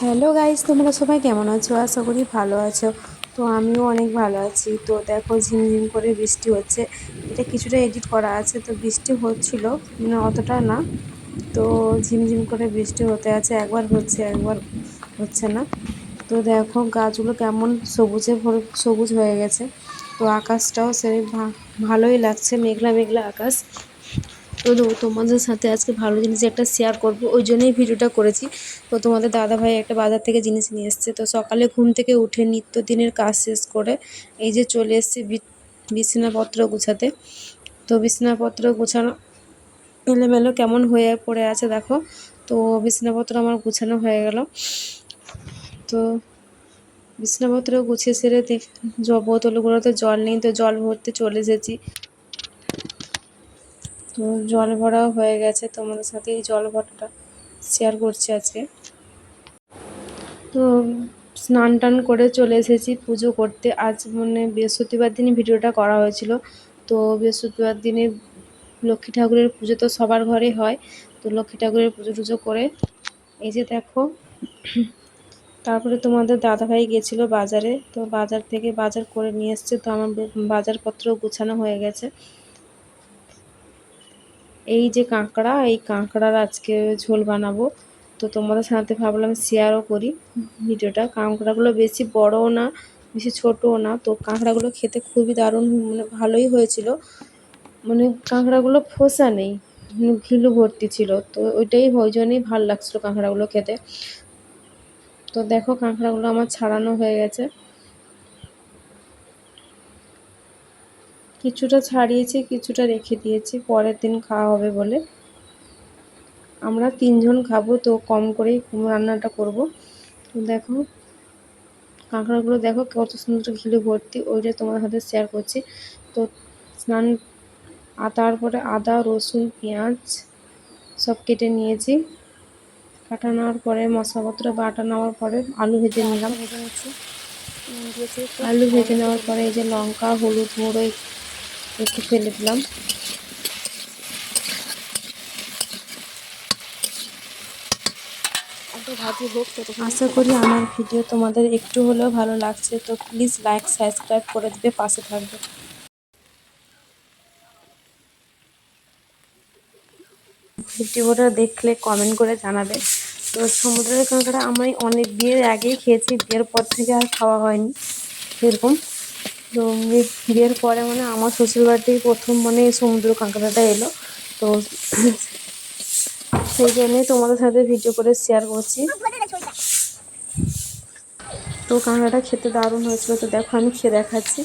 Hello guys, তোমরা সবাই কেমন আছো? আশা করি ভালো আছো। তো আমিও অনেক ভালো আছি। তো দেখো, ঝিমঝিম করে বৃষ্টি হচ্ছে। এটা কিছুটা এডিট করা আছে, তো বৃষ্টি হচ্ছিল, মানে অতটা না। তো ঝিমঝিম করে বৃষ্টি হতে আছে, একবার হচ্ছে একবার হচ্ছে না। তো দেখো গাছগুলো কেমন সবুজে ভরে সবুজ হয়ে গেছে। তো আকাশটাও সে ভালোই লাগছে, মেঘলা মেঘলা আকাশ। তো তোমাদের সাথে আজকে ভালো জিনিস একটা শেয়ার করব, ওই জন্যই ভিডিওটা করেছি। তো তোমাদের দাদাভাই একটা বাজার থেকে জিনিস নিয়ে এসছে। তো সকালে ঘুম থেকে উঠে নিত্যদিনের কাজ শেষ করে এই যে চলে এসেছি বিছানাপত্র গুছাতে। তো বিছানাপত্র গোছানো এলোমেলো কেমন হয়ে পড়ে আছে দেখো। তো বিছানাপত্র আমার গুছানো হয়ে গেল। তো বিছানাপত্র গুছিয়ে সেরে বোতলগুলোতে জল নেই, তো জল ভরতে চলে এসেছি। তো জল ভরাও হয়ে গেছে, তোমাদের সাথে এই জল ভরাটা শেয়ার করছি আজকে। তো স্নান টান করে চলে এসেছি পুজো করতে। আজ মানে বৃহস্পতিবার দিনই ভিডিওটা করা হয়েছিল। তো বৃহস্পতিবার দিনে লক্ষ্মী ঠাকুরের পুজো তো সবার ঘরে হয়। তো লক্ষ্মী ঠাকুরের পুজো টুজো করে এই যে দেখো, তারপরে তোমাদের দাদাভাই গেছিলো বাজারে। তো বাজার থেকে বাজার করে নিয়ে এসছে। তো আমার বাজারপত্র গোছানো হয়ে গেছে। এই যে কাঁকড়া, এই কাঁকড়ার আজকে ঝোল বানাবো। তো তোমাদের সাথে ভাবলাম শেয়ারও করি ভিডিওটা। কাঁকড়াগুলো বেশি বড়ও না, বেশি ছোটও না। তো কাঁকড়াগুলো খেতে খুবই দারুণ, মানে ভালোই হয়েছিল। মানে কাঁকড়াগুলো ফোসা নেই, ঘিলু ভর্তি ছিল। তো ওই জন্যই ভালো লাগছিলো কাঁকড়াগুলো খেতে। তো দেখো কাঁকড়াগুলো আমার ছাড়ানো হয়ে গেছে। কিছুটা ছাড়িয়েছি, কিছুটা রেখে দিয়েছি পরের দিন খাওয়া হবে বলে। আমরা 3 জন খাবো, তো কম করেই রান্নাটা করব। তো দেখো কাঁকড়াগুলো দেখো কত সুন্দর ঘিলে ভর্তি, ওইটা তোমার সাথে শেয়ার করছি। তো স্নান তারপরে আদা রসুন পেঁয়াজ সব কেটে নিয়েছি। কাটা নেওয়ার পরে মশলাপত্র বাটা নেওয়ার পরে আলু ভেজে নিলাম। আলু ভেজে নেওয়ার পরে এই যে লঙ্কা হলুদ গুঁড়ো একটু ফেলে দিলাম। আশা করি আমার ভিডিও তোমাদের একটু হলেও ভালো লাগছে। তো প্লিজ লাইক সাবস্ক্রাইব করে দিবে, পাশে থাকবে। ভিডিওটা দেখলে কমেন্ট করে জানাবে। তো সমুদ্রের কাঁকড়া আমি অনেক বিয়ের আগেই খেয়েছি, বিয়ের পর থেকে আর খাওয়া হয়নি এরকম। তো বিয়ের পরে মানে আমার শ্বশুরবাড়িতেই প্রথম মানে সমুদ্র কাঁকড়াটা এলো। তো সেই জন্যই তোমাদের সাথে ভিডিও করে শেয়ার করছি। তো কাঁকড়াটা খেতে দারুণ হয়েছিল। তো দেখো আমি খেয়ে দেখাচ্ছি।